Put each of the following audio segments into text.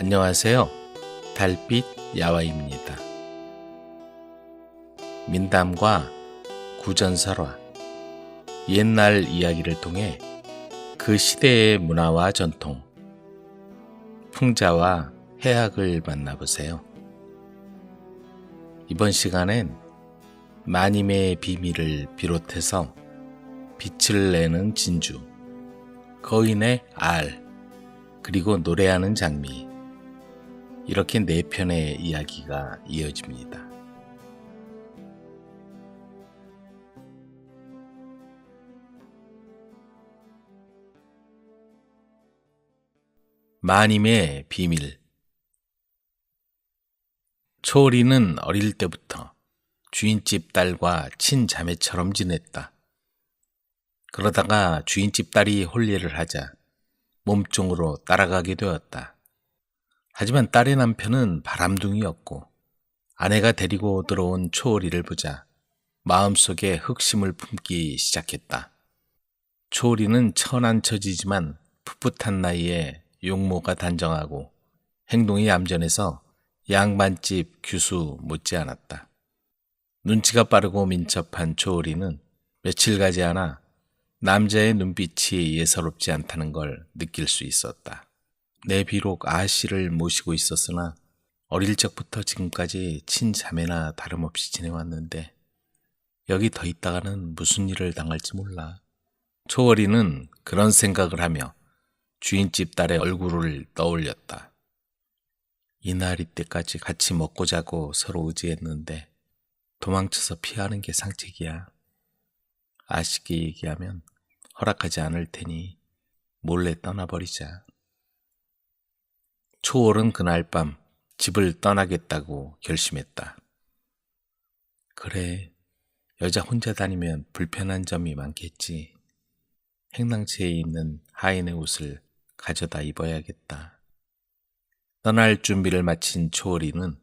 안녕하세요. 달빛 야와입니다. 민담과 구전설화, 옛날 이야기를 통해 그 시대의 문화와 전통, 풍자와 해학을 만나보세요. 이번 시간엔 마님의 비밀을 비롯해서 빛을 내는 진주, 거인의 알, 그리고 노래하는 장미, 이렇게 4편의 이야기가 이어집니다. 마님의 비밀. 초월이는 어릴 때부터 주인집 딸과 친자매처럼 지냈다. 그러다가 주인집 딸이 혼례를 하자 몸종으로 따라가게 되었다. 하지만 딸의 남편은 바람둥이였고 아내가 데리고 들어온 초월이를 보자 마음속에 흑심을 품기 시작했다. 초월이는 천한 처지지만 풋풋한 나이에 용모가 단정하고 행동이 얌전해서 양반집 규수 못지않았다. 눈치가 빠르고 민첩한 초월이는 며칠 가지 않아 남자의 눈빛이 예사롭지 않다는 걸 느낄 수 있었다. 내 비록 아씨를 모시고 있었으나 어릴 적부터 지금까지 친자매나 다름없이 지내왔는데 여기 더 있다가는 무슨 일을 당할지 몰라. 초월이는 그런 생각을 하며 주인집 딸의 얼굴을 떠올렸다. 이날 이때까지 같이 먹고 자고 서로 의지했는데 도망쳐서 피하는 게 상책이야. 아씨께 얘기하면 허락하지 않을 테니 몰래 떠나버리자. 초월은 그날 밤 집을 떠나겠다고 결심했다. 그래, 여자 혼자 다니면 불편한 점이 많겠지. 행랑채에 있는 하인의 옷을 가져다 입어야겠다. 떠날 준비를 마친 초월이는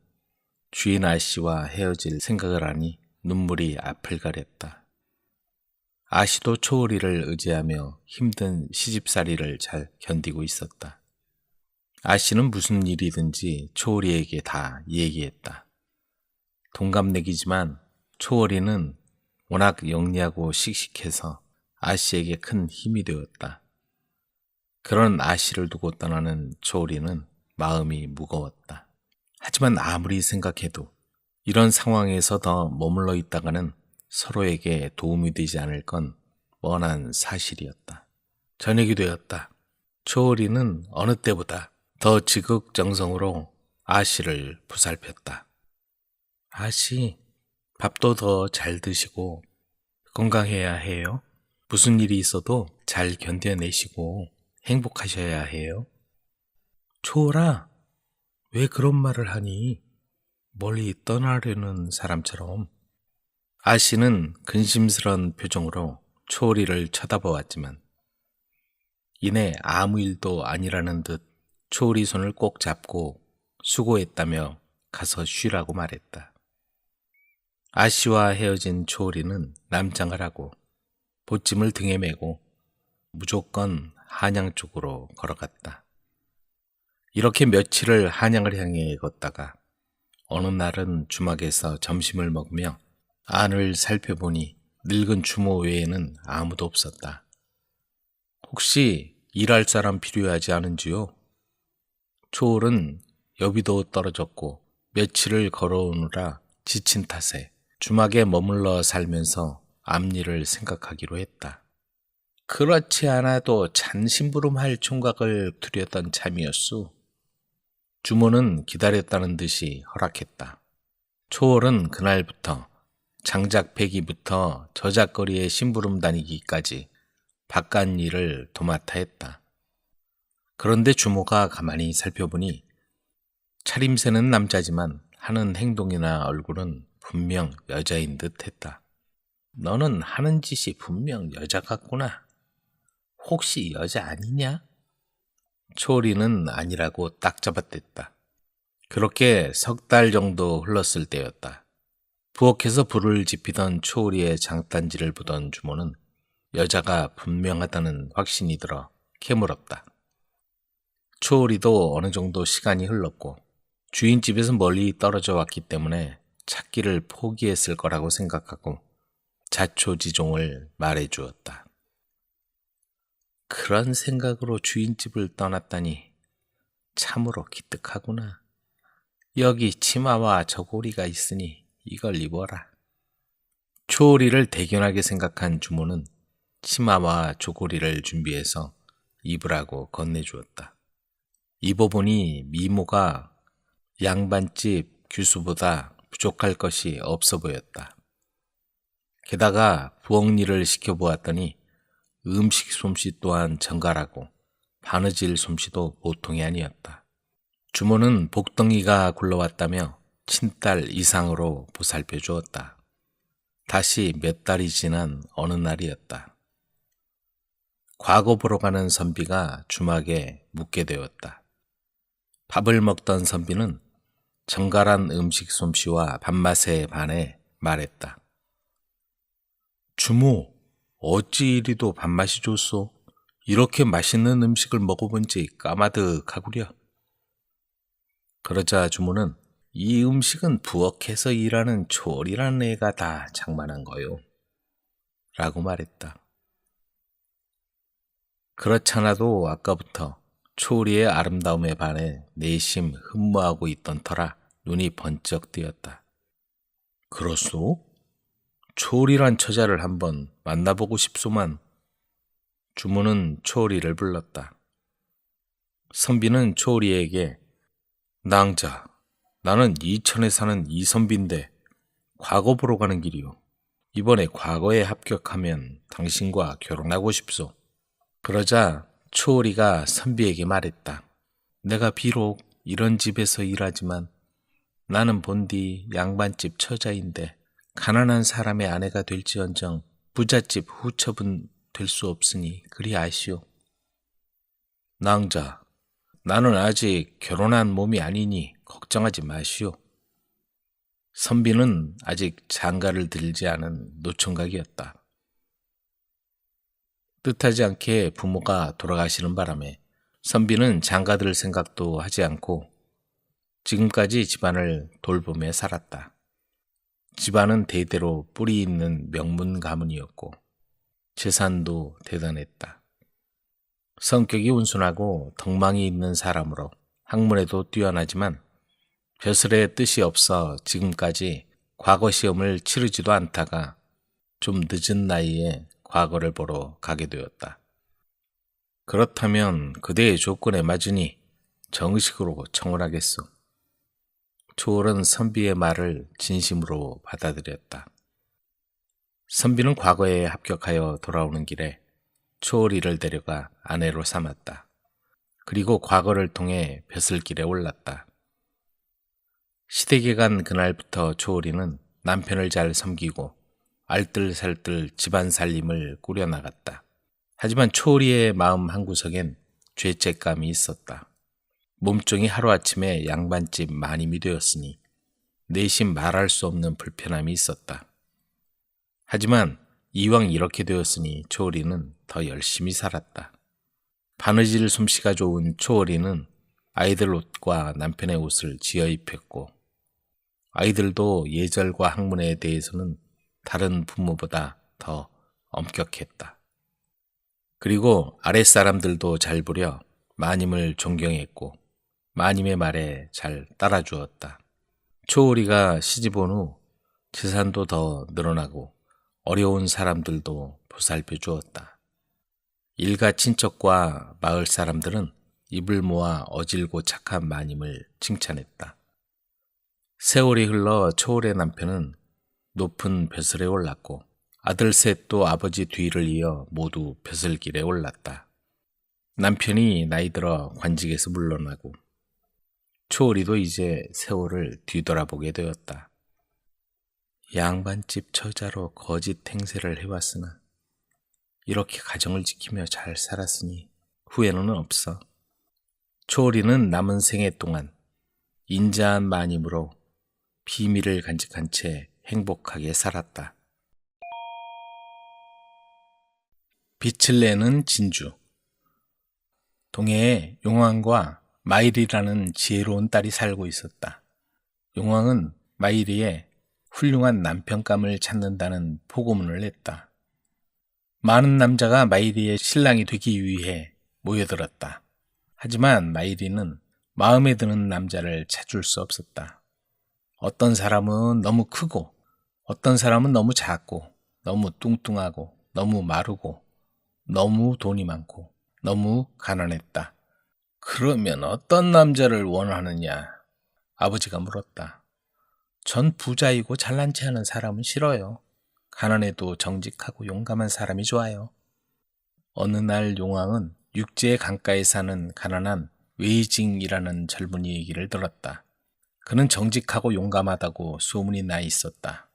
주인 아씨와 헤어질 생각을 하니 눈물이 앞을 가렸다. 아씨도 초월이를 의지하며 힘든 시집살이를 잘 견디고 있었다. 아씨는 무슨 일이든지 초월이에게 다 얘기했다. 동갑내기지만 초월이는 워낙 영리하고 씩씩해서 아씨에게 큰 힘이 되었다. 그런 아씨를 두고 떠나는 초월이는 마음이 무거웠다. 하지만 아무리 생각해도 이런 상황에서 더 머물러 있다가는 서로에게 도움이 되지 않을 건 뻔한 사실이었다. 저녁이 되었다. 초월이는 어느 때보다 더 지극정성으로 아씨를 보살폈다. 아씨, 밥도 더 잘 드시고 건강해야 해요. 무슨 일이 있어도 잘 견뎌내시고 행복하셔야 해요. 초월아, 왜 그런 말을 하니? 멀리 떠나려는 사람처럼. 아씨는 근심스런 표정으로 초월이를 쳐다보았지만 이내 아무 일도 아니라는 듯 초월이 손을 꼭 잡고 수고했다며 가서 쉬라고 말했다. 아씨와 헤어진 초월이는 남장을 하고 보찜을 등에 메고 무조건 한양 쪽으로 걸어갔다. 이렇게 며칠을 한양을 향해 걷다가 어느 날은 주막에서 점심을 먹으며 안을 살펴보니 늙은 주모 외에는 아무도 없었다. 혹시 일할 사람 필요하지 않은지요? 초월은 여비도 떨어졌고 며칠을 걸어오느라 지친 탓에 주막에 머물러 살면서 앞일을 생각하기로 했다. 그렇지 않아도 잔심부름할 총각을 두렸던 참이었수. 주모는 기다렸다는 듯이 허락했다. 초월은 그날부터 장작 패기부터 저작거리에 심부름 다니기까지 바깥 일을 도맡아 했다. 그런데 주모가 가만히 살펴보니 차림새는 남자지만 하는 행동이나 얼굴은 분명 여자인 듯 했다. 너는 하는 짓이 분명 여자 같구나. 혹시 여자 아니냐? 초월이는 아니라고 딱 잡아댔다. 그렇게 3달 정도 흘렀을 때였다. 부엌에서 불을 지피던 초월이의 장단지를 보던 주모는 여자가 분명하다는 확신이 들어 캐물었다. 초오리도 어느 정도 시간이 흘렀고 주인집에서 멀리 떨어져 왔기 때문에 찾기를 포기했을 거라고 생각하고 자초지종을 말해 주었다. 그런 생각으로 주인집을 떠났다니 참으로 기특하구나. 여기 치마와 저고리가 있으니 이걸 입어라. 초오리를 대견하게 생각한 주모는 치마와 저고리를 준비해서 입으라고 건네주었다. 입어보니 미모가 양반집 규수보다 부족할 것이 없어 보였다. 게다가 부엌일을 시켜보았더니 음식 솜씨 또한 정갈하고 바느질 솜씨도 보통이 아니었다. 주모는 복덩이가 굴러왔다며 친딸 이상으로 보살펴 주었다. 다시 몇 달이 지난 어느 날이었다. 과거 보러 가는 선비가 주막에 묵게 되었다. 밥을 먹던 선비는 정갈한 음식 솜씨와 밥맛에 반해 말했다. 주모, 어찌 이리도 밥맛이 좋소? 이렇게 맛있는 음식을 먹어본 지 까마득하구려. 그러자 주모는 이 음식은 부엌에서 일하는 초월이라는 애가 다 장만한 거요. 라고 말했다. 그렇잖아도 아까부터 초월이의 아름다움에 반해 내심 흠모하고 있던 터라 눈이 번쩍 뜨였다. 그렇소? 초월이란 처자를 한번 만나보고 싶소만. 주모는 초월이를 불렀다. 선비는 초월이에게 낭자, 나는 이천에 사는 이선비인데 과거 보러 가는 길이오. 이번에 과거에 합격하면 당신과 결혼하고 싶소. 그러자 초월이가 선비에게 말했다. 내가 비록 이런 집에서 일하지만 나는 본디 양반집 처자인데 가난한 사람의 아내가 될지언정 부잣집 후첩은 될 수 없으니 그리 아시오. 낭자, 나는 아직 결혼한 몸이 아니니 걱정하지 마시오. 선비는 아직 장가를 들지 않은 노총각이었다. 뜻하지 않게 부모가 돌아가시는 바람에 선비는 장가들 생각도 하지 않고 지금까지 집안을 돌보며 살았다. 집안은 대대로 뿌리 있는 명문 가문이었고 재산도 대단했다. 성격이 온순하고 덕망이 있는 사람으로 학문에도 뛰어나지만 벼슬의 뜻이 없어 지금까지 과거 시험을 치르지도 않다가 좀 늦은 나이에 과거를 보러 가게 되었다. 그렇다면 그대의 조건에 맞으니 정식으로 청혼하겠소. 초월은 선비의 말을 진심으로 받아들였다. 선비는 과거에 합격하여 돌아오는 길에 초월이를 데려가 아내로 삼았다. 그리고 과거를 통해 벼슬길에 올랐다. 시댁에 간 그날부터 초월이는 남편을 잘 섬기고 알뜰살뜰 집안 살림을 꾸려나갔다. 하지만 초월이의 마음 한구석엔 죄책감이 있었다. 몸종이 하루아침에 양반집 마님이 되었으니 내심 말할 수 없는 불편함이 있었다. 하지만 이왕 이렇게 되었으니 초월이는 더 열심히 살았다. 바느질 솜씨가 좋은 초월이는 아이들 옷과 남편의 옷을 지어 입혔고 아이들도 예절과 학문에 대해서는 다른 부모보다 더 엄격했다. 그리고 아랫사람들도 잘 부려 마님을 존경했고 마님의 말에 잘 따라주었다. 초월이가 시집온 후 재산도 더 늘어나고 어려운 사람들도 보살펴 주었다. 일가 친척과 마을 사람들은 입을 모아 어질고 착한 마님을 칭찬했다. 세월이 흘러 초월의 남편은 높은 벼슬에 올랐고 아들 셋도 아버지 뒤를 이어 모두 벼슬길에 올랐다. 남편이 나이 들어 관직에서 물러나고 초월이도 이제 세월을 뒤돌아보게 되었다. 양반집 처자로 거짓 행세를 해왔으나 이렇게 가정을 지키며 잘 살았으니 후회는 없어. 초월이는 남은 생애 동안 인자한 마님으로 비밀을 간직한 채 행복하게 살았다. 빛을 내는 진주. 동해에 용왕과 마일이라는 지혜로운 딸이 살고 있었다. 용왕은 마일이의 훌륭한 남편감을 찾는다는 포고문을 냈다. 많은 남자가 마일이의 신랑이 되기 위해 모여들었다. 하지만 마일이는 마음에 드는 남자를 찾을 수 없었다. 어떤 사람은 너무 크고, 어떤 사람은 너무 작고, 너무 뚱뚱하고, 너무 마르고, 너무 돈이 많고, 너무 가난했다. 그러면 어떤 남자를 원하느냐? 아버지가 물었다. 전 부자이고 잘난 체 하는 사람은 싫어요. 가난해도 정직하고 용감한 사람이 좋아요. 어느 날 용왕은 육지의 강가에 사는 가난한 웨이징이라는 젊은이 얘기를 들었다. 그는 정직하고 용감하다고 소문이 나 있었다.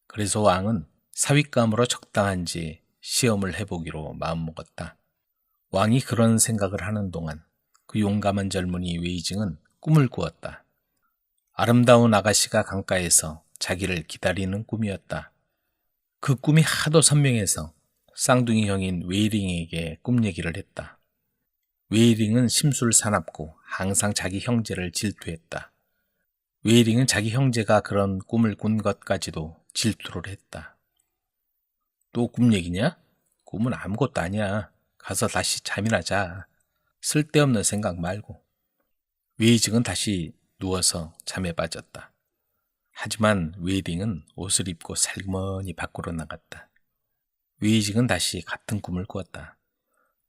그래서 왕은 사윗감으로 적당한지 시험을 해보기로 마음먹었다. 왕이 그런 생각을 하는 동안 그 용감한 젊은이 웨이징은 꿈을 꾸었다. 아름다운 아가씨가 강가에서 자기를 기다리는 꿈이었다. 그 꿈이 하도 선명해서 쌍둥이 형인 웨이링에게 꿈 얘기를 했다. 웨이링은 심술사납고 항상 자기 형제를 질투했다. 웨이링은 자기 형제가 그런 꿈을 꾼 것까지도 질투를 했다. 또 꿈 얘기냐? 꿈은 아무것도 아니야. 가서 다시 잠이나 자. 쓸데없는 생각 말고. 웨이징은 다시 누워서 잠에 빠졌다. 하지만 웨이링은 옷을 입고 살그머니 밖으로 나갔다. 웨이징은 다시 같은 꿈을 꾸었다.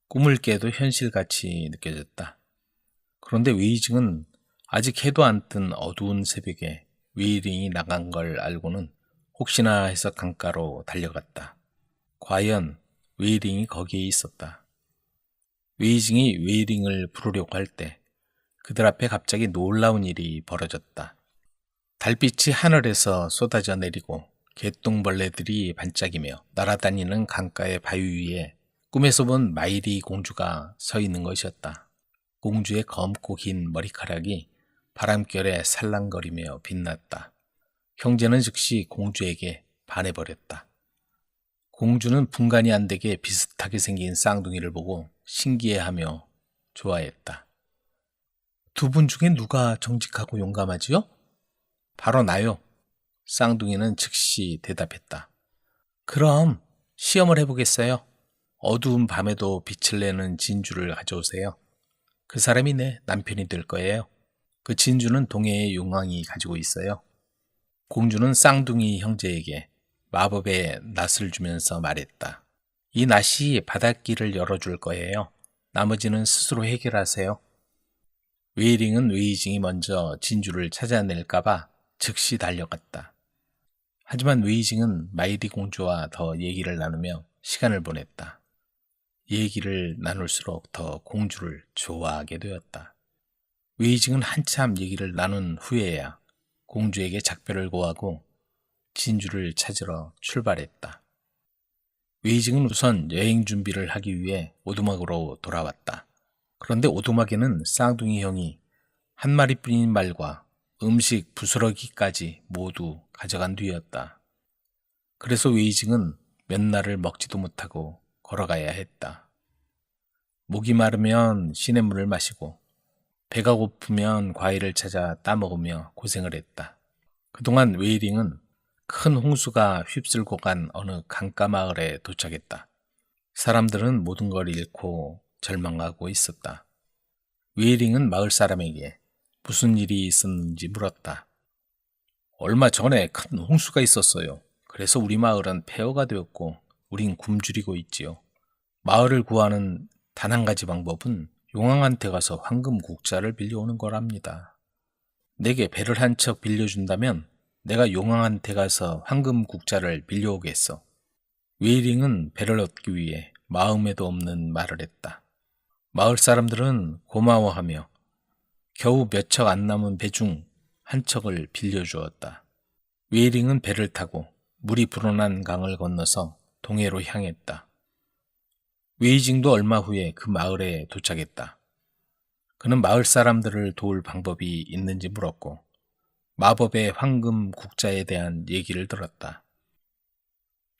꿈을 깨도 현실같이 느껴졌다. 그런데 웨이징은 아직 해도 안 뜬 어두운 새벽에 웨이링이 나간 걸 알고는 혹시나 해서 강가로 달려갔다. 과연 웨이링이 거기에 있었다. 웨이징이 웨이링을 부르려고 할 때 그들 앞에 갑자기 놀라운 일이 벌어졌다. 달빛이 하늘에서 쏟아져 내리고 개똥벌레들이 반짝이며 날아다니는 강가의 바위 위에 꿈에서 본 마이리 공주가 서 있는 것이었다. 공주의 검고 긴 머리카락이 바람결에 살랑거리며 빛났다. 형제는 즉시 공주에게 반해버렸다. 공주는 분간이 안 되게 비슷하게 생긴 쌍둥이를 보고 신기해하며 좋아했다. 두 분 중에 누가 정직하고 용감하지요? 바로 나요. 쌍둥이는 즉시 대답했다. 그럼 시험을 해보겠어요. 어두운 밤에도 빛을 내는 진주를 가져오세요. 그 사람이 내 남편이 될 거예요. 그 진주는 동해의 용왕이 가지고 있어요. 공주는 쌍둥이 형제에게 마법의 낫을 주면서 말했다. 이 낫이 바닷길을 열어줄 거예요. 나머지는 스스로 해결하세요. 웨이링은 웨이징이 먼저 진주를 찾아낼까봐 즉시 달려갔다. 하지만 웨이징은 마이리 공주와 더 얘기를 나누며 시간을 보냈다. 얘기를 나눌수록 더 공주를 좋아하게 되었다. 웨이징은 한참 얘기를 나눈 후에야 공주에게 작별을 고하고 진주를 찾으러 출발했다. 웨이징은 우선 여행 준비를 하기 위해 오두막으로 돌아왔다. 그런데 오두막에는 쌍둥이 형이 한 마리뿐인 말과 음식 부스러기까지 모두 가져간 뒤였다. 그래서 웨이징은 몇 날을 먹지도 못하고 걸어가야 했다. 목이 마르면 시냇물을 마시고 배가 고프면 과일을 찾아 따먹으며 고생을 했다. 그동안 웨이링은 큰 홍수가 휩쓸고 간 어느 강가 마을에 도착했다. 사람들은 모든 걸 잃고 절망하고 있었다. 웨이링은 마을 사람에게 무슨 일이 있었는지 물었다. 얼마 전에 큰 홍수가 있었어요. 그래서 우리 마을은 폐허가 되었고 우린 굶주리고 있지요. 마을을 구하는 단 한 가지 방법은 용왕한테 가서 황금 국자를 빌려오는 거랍니다. 내게 배를 한 척 빌려준다면 내가 용왕한테 가서 황금 국자를 빌려오겠어. 웨이링은 배를 얻기 위해 마음에도 없는 말을 했다. 마을 사람들은 고마워하며 겨우 몇 척 안 남은 배 중 한 척을 빌려주었다. 웨이링은 배를 타고 물이 불어난 강을 건너서 동해로 향했다. 웨이징도 얼마 후에 그 마을에 도착했다. 그는 마을 사람들을 도울 방법이 있는지 물었고 마법의 황금 국자에 대한 얘기를 들었다.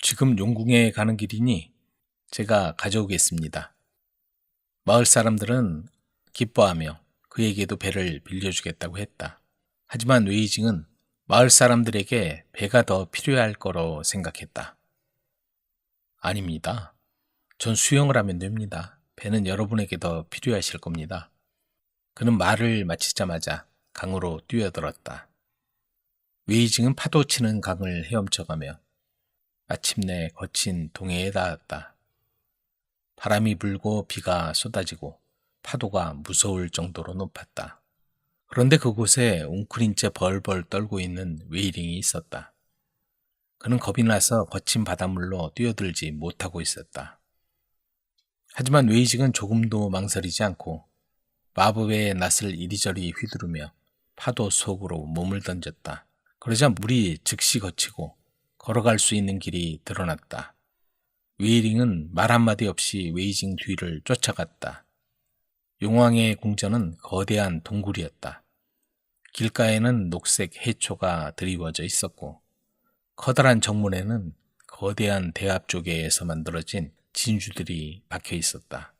지금 용궁에 가는 길이니 제가 가져오겠습니다. 마을 사람들은 기뻐하며 그에게도 배를 빌려주겠다고 했다. 하지만 웨이징은 마을 사람들에게 배가 더 필요할 거로 생각했다. 아닙니다. 전 수영을 하면 됩니다. 배는 여러분에게 더 필요하실 겁니다. 그는 말을 마치자마자 강으로 뛰어들었다. 웨이징은 파도 치는 강을 헤엄쳐가며 마침내 거친 동해에 닿았다. 바람이 불고 비가 쏟아지고 파도가 무서울 정도로 높았다. 그런데 그곳에 웅크린 채 벌벌 떨고 있는 웨이링이 있었다. 그는 겁이 나서 거친 바닷물로 뛰어들지 못하고 있었다. 하지만 웨이징은 조금도 망설이지 않고 마법의 낫을 이리저리 휘두르며 파도 속으로 몸을 던졌다. 그러자 물이 즉시 거치고 걸어갈 수 있는 길이 드러났다. 웨이링은 말 한마디 없이 웨이징 뒤를 쫓아갔다. 용왕의 궁전은 거대한 동굴이었다. 길가에는 녹색 해초가 드리워져 있었고 커다란 정문에는 거대한 대합 조개에서 만들어진 진주들이 박혀 있었다.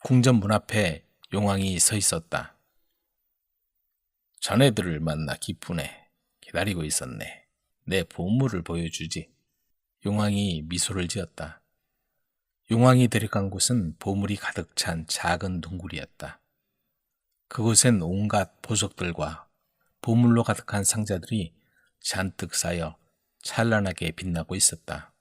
궁전 문 앞에 용왕이 서 있었다. 자네들을 만나 기쁘네. 기다리고 있었네. 내 보물을 보여주지. 용왕이 미소를 지었다. 용왕이 데려간 곳은 보물이 가득 찬 작은 동굴이었다. 그곳엔 온갖 보석들과 보물로 가득한 상자들이 잔뜩 쌓여 찬란하게 빛나고 있었다.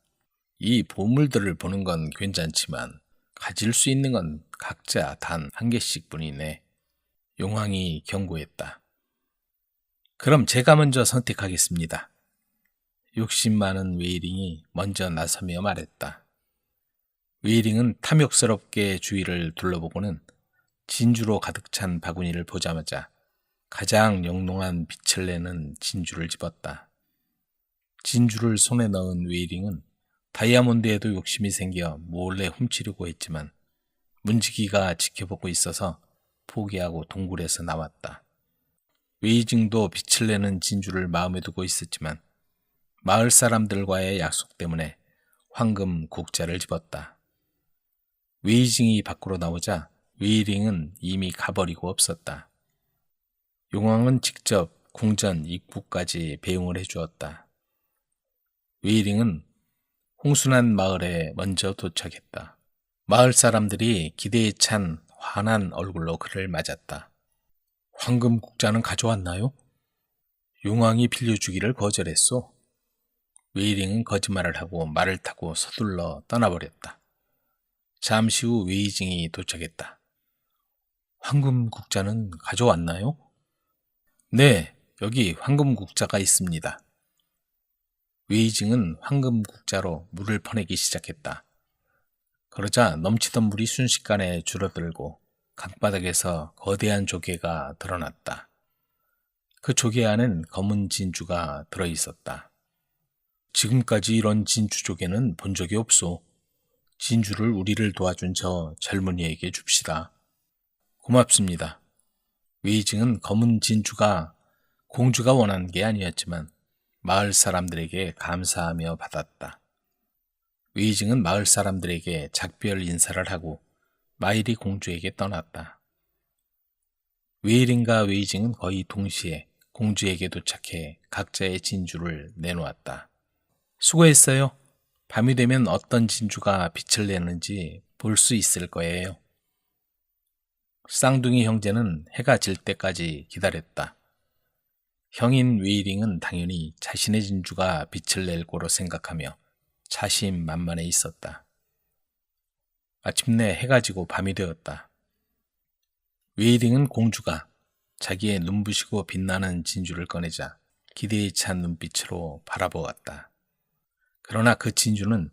이 보물들을 보는 건 괜찮지만 가질 수 있는 건 각자 단 한 개씩 뿐이네. 용왕이 경고했다. 그럼 제가 먼저 선택하겠습니다. 욕심 많은 웨이링이 먼저 나서며 말했다. 웨이링은 탐욕스럽게 주위를 둘러보고는 진주로 가득 찬 바구니를 보자마자 가장 영롱한 빛을 내는 진주를 집었다. 진주를 손에 넣은 웨이링은 다이아몬드에도 욕심이 생겨 몰래 훔치려고 했지만 문지기가 지켜보고 있어서 포기하고 동굴에서 나왔다. 웨이징도 빛을 내는 진주를 마음에 두고 있었지만 마을 사람들과의 약속 때문에 황금 국자를 집었다. 웨이징이 밖으로 나오자 웨이링은 이미 가버리고 없었다. 용왕은 직접 궁전 입구까지 배웅을 해주었다. 웨이링은 홍순한 마을에 먼저 도착했다. 마을 사람들이 기대에 찬 환한 얼굴로 그를 맞았다. 황금 국자는 가져왔나요? 용왕이 빌려주기를 거절했소. 웨이링은 거짓말을 하고 말을 타고 서둘러 떠나버렸다. 잠시 후 웨이징이 도착했다. 황금 국자는 가져왔나요? 네, 여기 황금 국자가 있습니다. 웨이징은 황금 국자로 물을 퍼내기 시작했다. 그러자 넘치던 물이 순식간에 줄어들고 강바닥에서 거대한 조개가 드러났다. 그 조개 안엔 검은 진주가 들어있었다. 지금까지 이런 진주 조개는 본 적이 없소. 진주를 우리를 도와준 저 젊은이에게 줍시다. 고맙습니다. 웨이징은 검은 진주가 공주가 원하는 게 아니었지만 마을 사람들에게 감사하며 받았다. 웨이징은 마을 사람들에게 작별 인사를 하고 마이리 공주에게 떠났다. 웨이링과 웨이징은 거의 동시에 공주에게 도착해 각자의 진주를 내놓았다. 수고했어요. 밤이 되면 어떤 진주가 빛을 내는지 볼 수 있을 거예요. 쌍둥이 형제는 해가 질 때까지 기다렸다. 형인 웨이링은 당연히 자신의 진주가 빛을 낼 거로 생각하며 자신만만해 있었다. 마침내 해가 지고 밤이 되었다. 웨이링은 공주가 자기의 눈부시고 빛나는 진주를 꺼내자 기대에 찬 눈빛으로 바라보았다. 그러나 그 진주는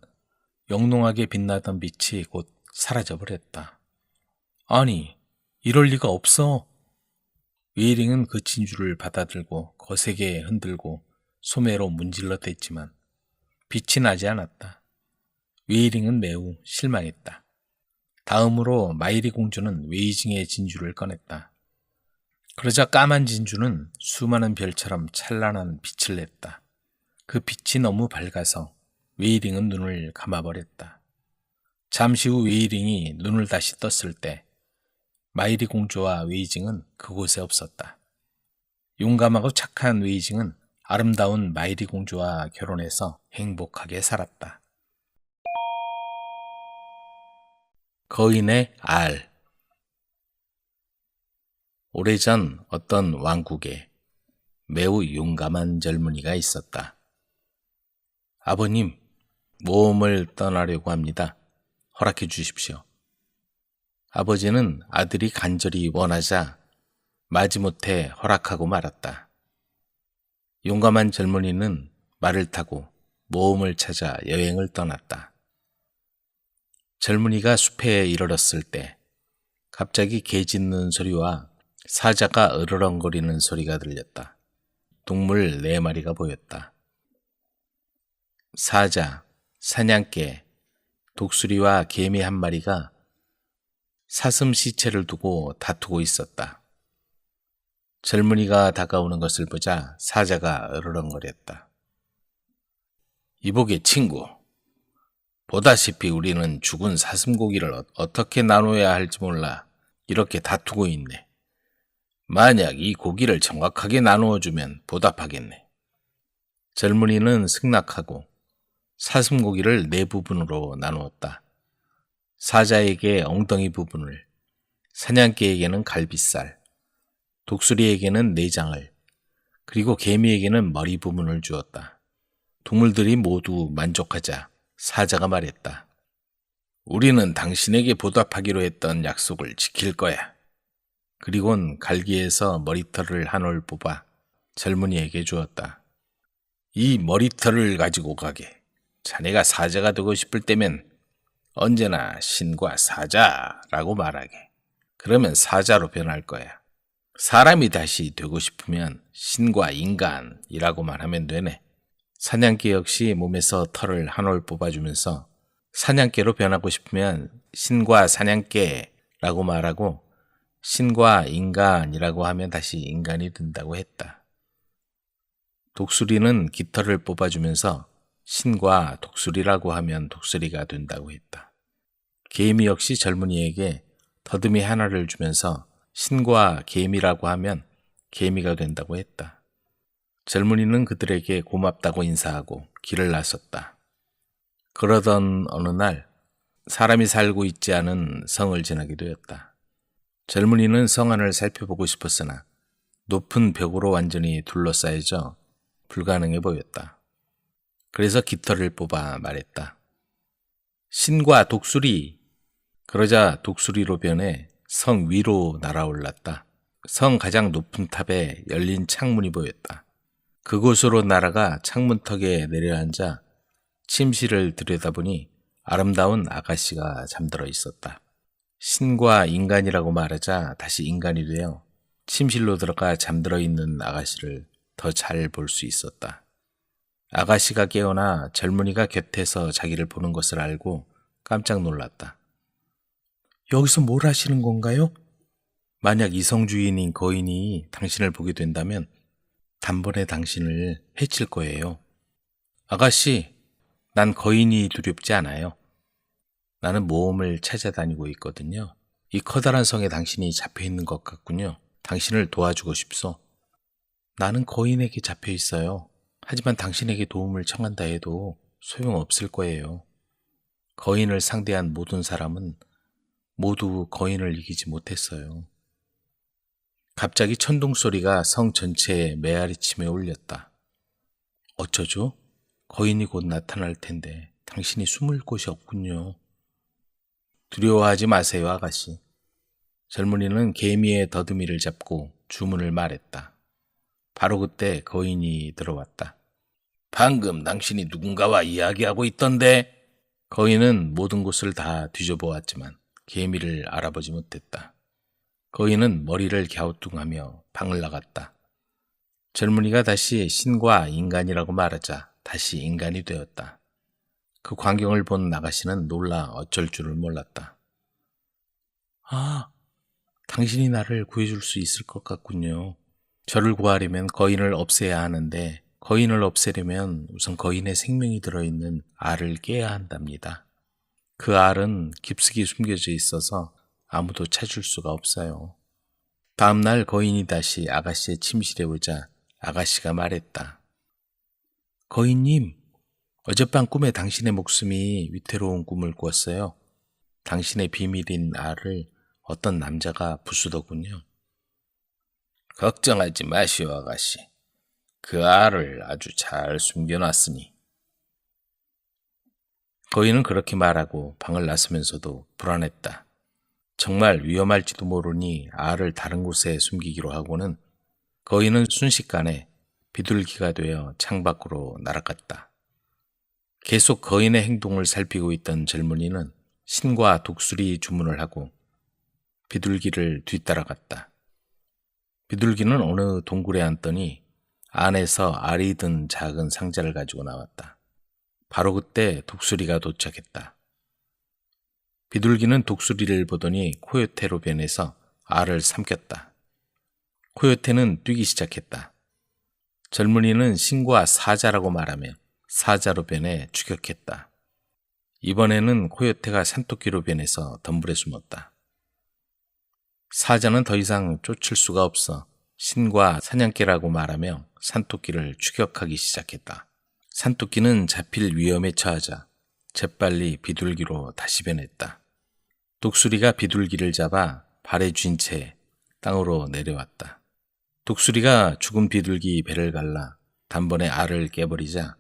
영롱하게 빛나던 빛이 곧 사라져버렸다. 아니, 이럴 리가 없어. 웨이링은 그 진주를 받아들고 거세게 흔들고 소매로 문질러 댔지만 빛이 나지 않았다. 웨이링은 매우 실망했다. 다음으로 마이리 공주는 웨이징의 진주를 꺼냈다. 그러자 까만 진주는 수많은 별처럼 찬란한 빛을 냈다. 그 빛이 너무 밝아서 웨이링은 눈을 감아버렸다. 잠시 후 웨이링이 눈을 다시 떴을 때 마이리 공주와 웨이징은 그곳에 없었다. 용감하고 착한 웨이징은 아름다운 마이리 공주와 결혼해서 행복하게 살았다. 거인의 알. 오래전 어떤 왕국에 매우 용감한 젊은이가 있었다. 아버님, 모험을 떠나려고 합니다. 허락해 주십시오. 아버지는 아들이 간절히 원하자 마지못해 허락하고 말았다. 용감한 젊은이는 말을 타고 모험을 찾아 여행을 떠났다. 젊은이가 숲에 이르렀을 때 갑자기 개 짖는 소리와 사자가 으르렁거리는 소리가 들렸다. 동물 4마리가 보였다. 사자, 사냥개, 독수리와 개미 1마리가 사슴 시체를 두고 다투고 있었다. 젊은이가 다가오는 것을 보자 사자가 으르렁거렸다. 이보게 친구, 보다시피 우리는 죽은 사슴고기를 어떻게 나눠야 할지 몰라 이렇게 다투고 있네. 만약 이 고기를 정확하게 나누어주면 보답하겠네. 젊은이는 승낙하고 사슴고기를 4부분으로 나누었다. 사자에게 엉덩이 부분을, 사냥개에게는 갈비살, 독수리에게는 내장을, 그리고 개미에게는 머리 부분을 주었다. 동물들이 모두 만족하자 사자가 말했다. 우리는 당신에게 보답하기로 했던 약속을 지킬 거야. 그리곤 갈기에서 머리털을 한 올 뽑아 젊은이에게 주었다. 이 머리털을 가지고 가게. 자네가 사자가 되고 싶을 때면 언제나 신과 사자라고 말하게. 그러면 사자로 변할 거야. 사람이 다시 되고 싶으면 신과 인간이라고 말하면 되네. 사냥개 역시 몸에서 털을 한 올 뽑아주면서 사냥개로 변하고 싶으면 신과 사냥개라고 말하고 신과 인간이라고 하면 다시 인간이 된다고 했다. 독수리는 깃털을 뽑아주면서 신과 독수리라고 하면 독수리가 된다고 했다. 개미 역시 젊은이에게 더듬이 하나를 주면서 신과 개미라고 하면 개미가 된다고 했다. 젊은이는 그들에게 고맙다고 인사하고 길을 나섰다. 그러던 어느 날 사람이 살고 있지 않은 성을 지나게 되었다. 젊은이는 성 안을 살펴보고 싶었으나 높은 벽으로 완전히 둘러싸여져 불가능해 보였다. 그래서 깃털을 뽑아 말했다. 신과 독수리! 그러자 독수리로 변해 성 위로 날아올랐다. 성 가장 높은 탑에 열린 창문이 보였다. 그곳으로 날아가 창문턱에 내려앉아 침실을 들여다보니 아름다운 아가씨가 잠들어 있었다. 신과 인간이라고 말하자 다시 인간이 되어 침실로 들어가 잠들어 있는 아가씨를 더 잘 볼 수 있었다. 아가씨가 깨어나 젊은이가 곁에서 자기를 보는 것을 알고 깜짝 놀랐다. 여기서 뭘 하시는 건가요? 만약 이성주의인 거인이 당신을 보게 된다면 단번에 당신을 해칠 거예요. 아가씨, 난 거인이 두렵지 않아요. 나는 모험을 찾아다니고 있거든요. 이 커다란 성에 당신이 잡혀 있는 것 같군요. 당신을 도와주고 싶소. 나는 거인에게 잡혀 있어요. 하지만 당신에게 도움을 청한다 해도 소용없을 거예요. 거인을 상대한 모든 사람은 모두 거인을 이기지 못했어요. 갑자기 천둥 소리가 성 전체에 메아리치며 울렸다. 어쩌죠? 거인이 곧 나타날 텐데 당신이 숨을 곳이 없군요. 두려워하지 마세요, 아가씨. 젊은이는 개미의 더듬이를 잡고 주문을 말했다. 바로 그때 거인이 들어왔다. 방금 당신이 누군가와 이야기하고 있던데? 거인은 모든 곳을 다 뒤져보았지만 개미를 알아보지 못했다. 거인은 머리를 갸우뚱하며 방을 나갔다. 젊은이가 다시 신과 인간이라고 말하자 다시 인간이 되었다. 그 광경을 본 아가씨는 놀라 어쩔 줄을 몰랐다. 아, 당신이 나를 구해줄 수 있을 것 같군요. 저를 구하려면 거인을 없애야 하는데 거인을 없애려면 우선 거인의 생명이 들어있는 알을 깨야 한답니다. 그 알은 깊숙이 숨겨져 있어서 아무도 찾을 수가 없어요. 다음날 거인이 다시 아가씨의 침실에 오자 아가씨가 말했다. 거인님, 어젯밤 꿈에 당신의 목숨이 위태로운 꿈을 꾸었어요. 당신의 비밀인 알을 어떤 남자가 부수더군요. 걱정하지 마시오, 아가씨. 그 알을 아주 잘 숨겨놨으니. 거인은 그렇게 말하고 방을 나서면서도 불안했다. 정말 위험할지도 모르니 알을 다른 곳에 숨기기로 하고는 거인은 순식간에 비둘기가 되어 창밖으로 날아갔다. 계속 거인의 행동을 살피고 있던 젊은이는 신과 독수리 주문을 하고 비둘기를 뒤따라갔다. 비둘기는 어느 동굴에 앉더니 안에서 알이 든 작은 상자를 가지고 나왔다. 바로 그때 독수리가 도착했다. 비둘기는 독수리를 보더니 코요테로 변해서 알을 삼켰다. 코요테는 뛰기 시작했다. 젊은이는 신과 사자라고 말하며 사자로 변해 추격했다. 이번에는 코요테가 산토끼로 변해서 덤불에 숨었다. 사자는 더 이상 쫓을 수가 없어 신과 사냥개라고 말하며 산토끼를 추격하기 시작했다. 산토끼는 잡힐 위험에 처하자 재빨리 비둘기로 다시 변했다. 독수리가 비둘기를 잡아 발에 쥔 채 땅으로 내려왔다. 독수리가 죽은 비둘기 배를 갈라 단번에 알을 깨버리자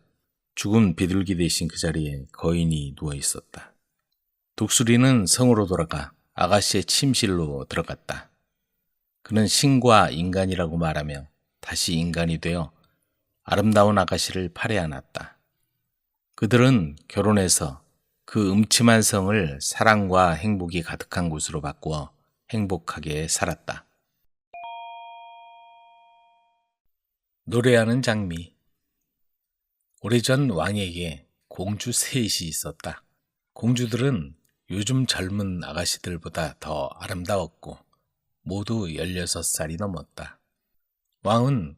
죽은 비둘기 대신 그 자리에 거인이 누워 있었다. 독수리는 성으로 돌아가 아가씨의 침실로 들어갔다. 그는 신과 인간이라고 말하며 다시 인간이 되어 아름다운 아가씨를 팔에 안았다. 그들은 결혼해서 그 음침한 성을 사랑과 행복이 가득한 곳으로 바꾸어 행복하게 살았다. 노래하는 장미. 오래전 왕에게 공주 셋이 있었다. 공주들은 요즘 젊은 아가씨들보다 더 아름다웠고 모두 16살이 넘었다. 왕은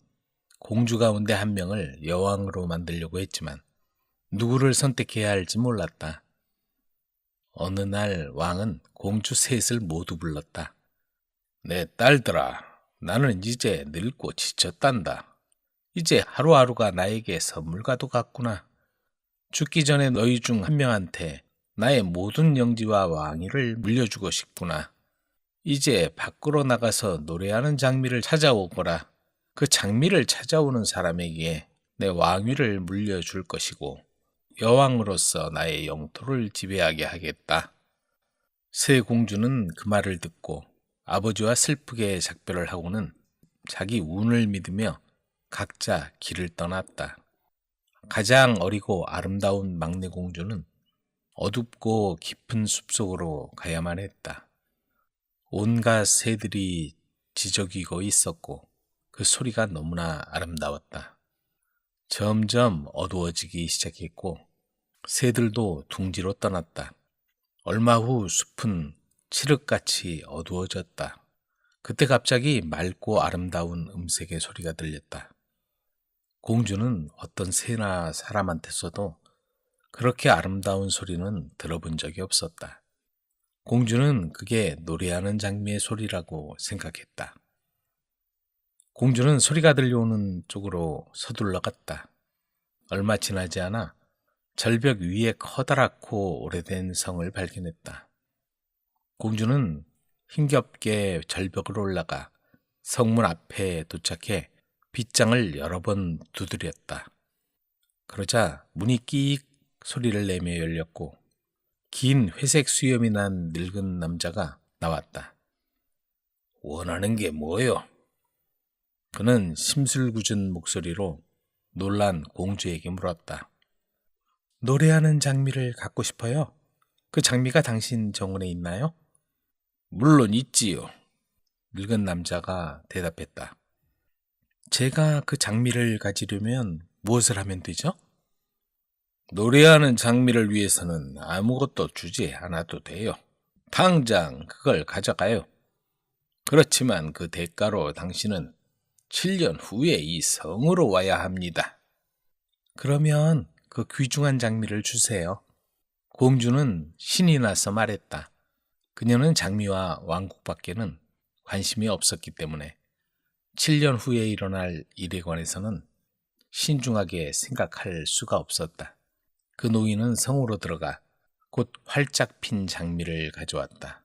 공주 가운데 한 명을 여왕으로 만들려고 했지만 누구를 선택해야 할지 몰랐다. 어느 날 왕은 공주 셋을 모두 불렀다. 내 딸들아, 나는 이제 늙고 지쳤단다. 이제 하루하루가 나에게 선물과도 같구나. 죽기 전에 너희 중 한 명한테 나의 모든 영지와 왕위를 물려주고 싶구나. 이제 밖으로 나가서 노래하는 장미를 찾아오거라. 그 장미를 찾아오는 사람에게 내 왕위를 물려줄 것이고 여왕으로서 나의 영토를 지배하게 하겠다. 새 공주는 그 말을 듣고 아버지와 슬프게 작별을 하고는 자기 운을 믿으며 각자 길을 떠났다. 가장 어리고 아름다운 막내 공주는 어둡고 깊은 숲속으로 가야만 했다. 온갖 새들이 지저귀고 있었고 그 소리가 너무나 아름다웠다. 점점 어두워지기 시작했고 새들도 둥지로 떠났다. 얼마 후 숲은 칠흑같이 어두워졌다. 그때 갑자기 맑고 아름다운 음색의 소리가 들렸다. 공주는 어떤 새나 사람한테서도 그렇게 아름다운 소리는 들어본 적이 없었다. 공주는 그게 노래하는 장미의 소리라고 생각했다. 공주는 소리가 들려오는 쪽으로 서둘러 갔다. 얼마 지나지 않아 절벽 위에 커다랗고 오래된 성을 발견했다. 공주는 힘겹게 절벽을 올라가 성문 앞에 도착해 빗장을 여러 번 두드렸다. 그러자 문이 끼익 소리를 내며 열렸고 긴 회색 수염이 난 늙은 남자가 나왔다. 원하는 게 뭐요? 그는 심술궂은 목소리로 놀란 공주에게 물었다. 노래하는 장미를 갖고 싶어요. 그 장미가 당신 정원에 있나요? 물론 있지요. 늙은 남자가 대답했다. 제가 그 장미를 가지려면 무엇을 하면 되죠? 노래하는 장미를 위해서는 아무것도 주지 않아도 돼요. 당장 그걸 가져가요. 그렇지만 그 대가로 당신은 7년 후에 이 성으로 와야 합니다. 그러면 그 귀중한 장미를 주세요. 공주는 신이 나서 말했다. 그녀는 장미와 왕국밖에는 관심이 없었기 때문에 7년 후에 일어날 일에 관해서는 신중하게 생각할 수가 없었다. 그 노인은 성으로 들어가 곧 활짝 핀 장미를 가져왔다.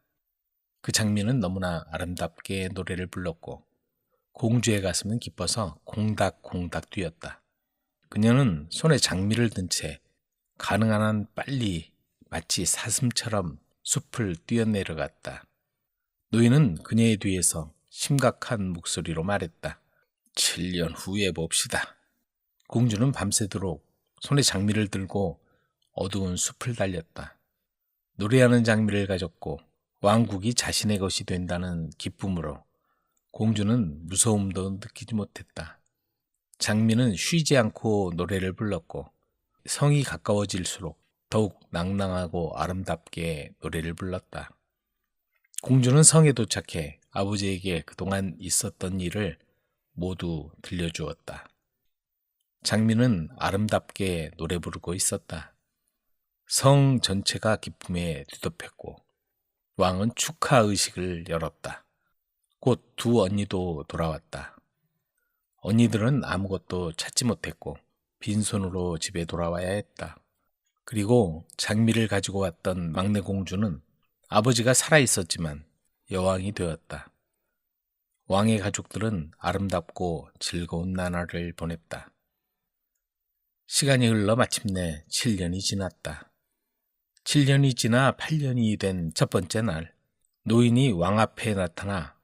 그 장미는 너무나 아름답게 노래를 불렀고 공주의 가슴은 기뻐서 콩닥콩닥 뛰었다. 그녀는 손에 장미를 든 채 가능한 한 빨리 마치 사슴처럼 숲을 뛰어내려갔다. 노인은 그녀의 뒤에서 심각한 목소리로 말했다. 7년 후에 봅시다. 공주는 밤새도록 손에 장미를 들고 어두운 숲을 달렸다. 노래하는 장미를 가졌고 왕국이 자신의 것이 된다는 기쁨으로 공주는 무서움도 느끼지 못했다. 장미는 쉬지 않고 노래를 불렀고 성이 가까워질수록 더욱 낭낭하고 아름답게 노래를 불렀다. 공주는 성에 도착해 아버지에게 그동안 있었던 일을 모두 들려주었다. 장미는 아름답게 노래 부르고 있었다. 성 전체가 기쁨에 뒤덮였고 왕은 축하 의식을 열었다. 곧 두 언니도 돌아왔다. 언니들은 아무것도 찾지 못했고 빈손으로 집에 돌아와야 했다. 그리고 장미를 가지고 왔던 막내 공주는 아버지가 살아있었지만 여왕이 되었다. 왕의 가족들은 아름답고 즐거운 나날을 보냈다. 시간이 흘러 마침내 7년이 지났다. 7년이 지나 8년이 된 첫 번째 날, 노인이 왕 앞에 나타나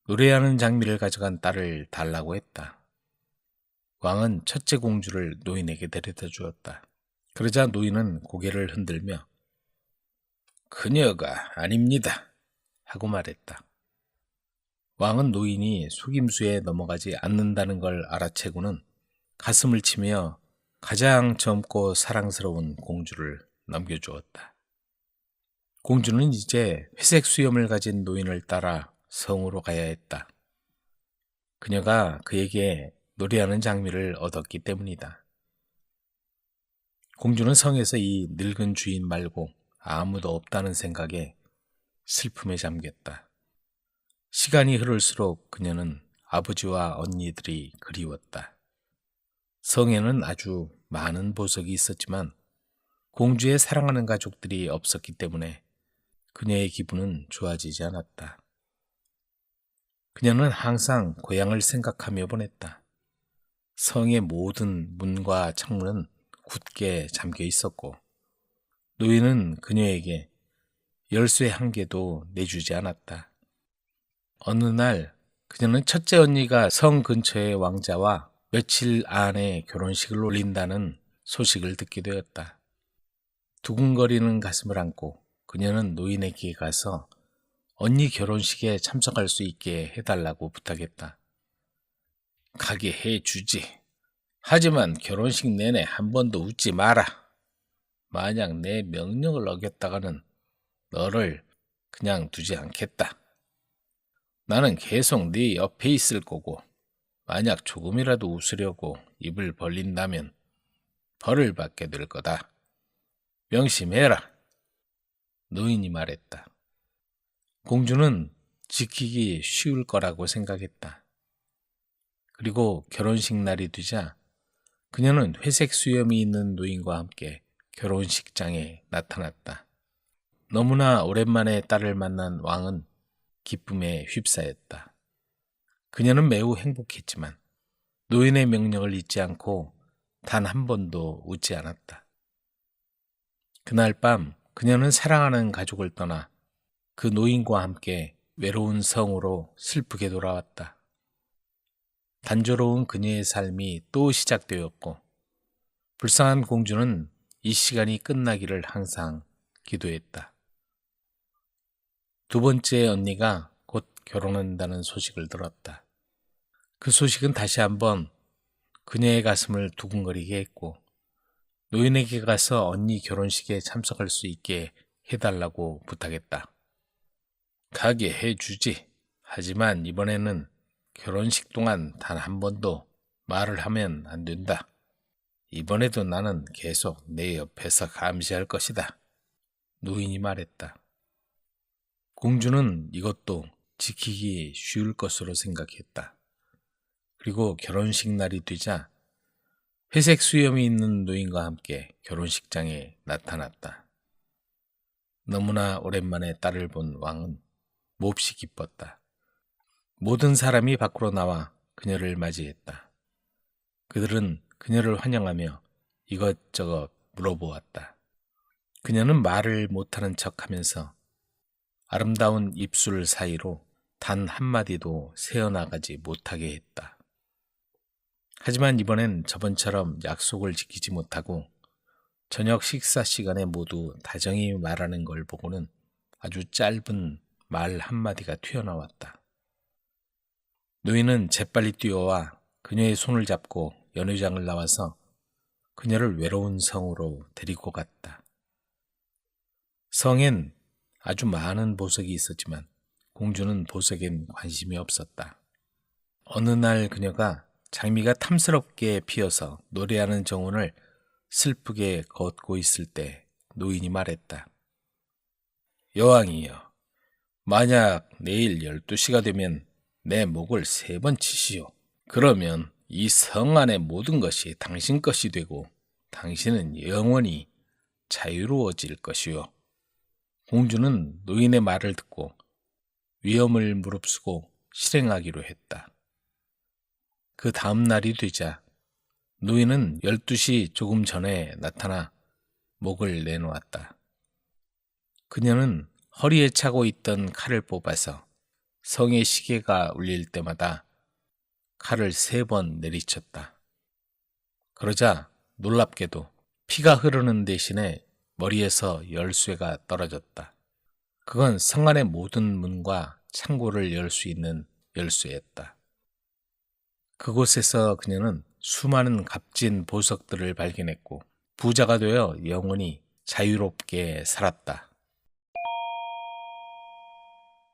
노래하는 장미를 가져간 딸을 달라고 했다. 왕은 첫째 공주를 노인에게 데려다 주었다. 그러자 노인은 고개를 흔들며 그녀가 아닙니다 하고 말했다. 왕은 노인이 속임수에 넘어가지 않는다는 걸 알아채고는 가슴을 치며 가장 젊고 사랑스러운 공주를 넘겨주었다. 공주는 이제 회색 수염을 가진 노인을 따라 성으로 가야 했다. 그녀가 그에게 노래하는 장미를 얻었기 때문이다. 공주는 성에서 이 늙은 주인 말고 아무도 없다는 생각에 슬픔에 잠겼다. 시간이 흐를수록 그녀는 아버지와 언니들이 그리웠다. 성에는 아주 많은 보석이 있었지만 공주의 사랑하는 가족들이 없었기 때문에 그녀의 기분은 좋아지지 않았다. 그녀는 항상 고향을 생각하며 보냈다. 성의 모든 문과 창문은 굳게 잠겨 있었고 노인은 그녀에게 열쇠 한 개도 내주지 않았다. 어느 날 그녀는 첫째 언니가 성 근처의 왕자와 며칠 안에 결혼식을 올린다는 소식을 듣게 되었다. 두근거리는 가슴을 안고 그녀는 노인에게 가서 언니 결혼식에 참석할 수 있게 해달라고 부탁했다. 가게 해주지. 하지만 결혼식 내내 한 번도 웃지 마라. 만약 내 명령을 어겼다가는 너를 그냥 두지 않겠다. 나는 계속 네 옆에 있을 거고 만약 조금이라도 웃으려고 입을 벌린다면 벌을 받게 될 거다. 명심해라. 노인이 말했다. 공주는 지키기 쉬울 거라고 생각했다. 그리고 결혼식 날이 되자 그녀는 회색 수염이 있는 노인과 함께 결혼식장에 나타났다. 너무나 오랜만에 딸을 만난 왕은 기쁨에 휩싸였다. 그녀는 매우 행복했지만 노인의 명령을 잊지 않고 단 한 번도 웃지 않았다. 그날 밤 그녀는 사랑하는 가족을 떠나 그 노인과 함께 외로운 성으로 슬프게 돌아왔다. 단조로운 그녀의 삶이 또 시작되었고 불쌍한 공주는 이 시간이 끝나기를 항상 기도했다. 두 번째 언니가 곧 결혼한다는 소식을 들었다. 그 소식은 다시 한번 그녀의 가슴을 두근거리게 했고 노인에게 가서 언니 결혼식에 참석할 수 있게 해달라고 부탁했다. 가게 해주지. 하지만 이번에는 결혼식 동안 단 한 번도 말을 하면 안 된다. 이번에도 나는 계속 내 옆에서 감시할 것이다. 노인이 말했다. 공주는 이것도 지키기 쉬울 것으로 생각했다. 그리고 결혼식 날이 되자 회색 수염이 있는 노인과 함께 결혼식장에 나타났다. 너무나 오랜만에 딸을 본 왕은 몹시 기뻤다. 모든 사람이 밖으로 나와 그녀를 맞이했다. 그들은 그녀를 환영하며 이것저것 물어보았다. 그녀는 말을 못하는 척하면서 아름다운 입술 사이로 단 한마디도 새어나가지 못하게 했다. 하지만 이번엔 저번처럼 약속을 지키지 못하고 저녁 식사 시간에 모두 다정히 말하는 걸 보고는 아주 짧은 말 한마디가 튀어나왔다. 노인은 재빨리 뛰어와 그녀의 손을 잡고 연회장을 나와서 그녀를 외로운 성으로 데리고 갔다. 성엔 아주 많은 보석이 있었지만 공주는 보석엔 관심이 없었다. 어느 날 그녀가 장미가 탐스럽게 피어서 노래하는 정원을 슬프게 걷고 있을 때 노인이 말했다. 여왕이여, 만약 내일 12시가 되면 내 목을 3번 치시오. 그러면 이 성 안의 모든 것이 당신 것이 되고 당신은 영원히 자유로워질 것이오. 공주는 노인의 말을 듣고 위험을 무릅쓰고 실행하기로 했다. 그 다음 날이 되자 노인은 12시 조금 전에 나타나 목을 내놓았다. 그녀는 허리에 차고 있던 칼을 뽑아서 성의 시계가 울릴 때마다 칼을 3번 내리쳤다. 그러자 놀랍게도 피가 흐르는 대신에 머리에서 열쇠가 떨어졌다. 그건 성 안의 모든 문과 창고를 열 수 있는 열쇠였다. 그곳에서 그녀는 수많은 값진 보석들을 발견했고 부자가 되어 영원히 자유롭게 살았다.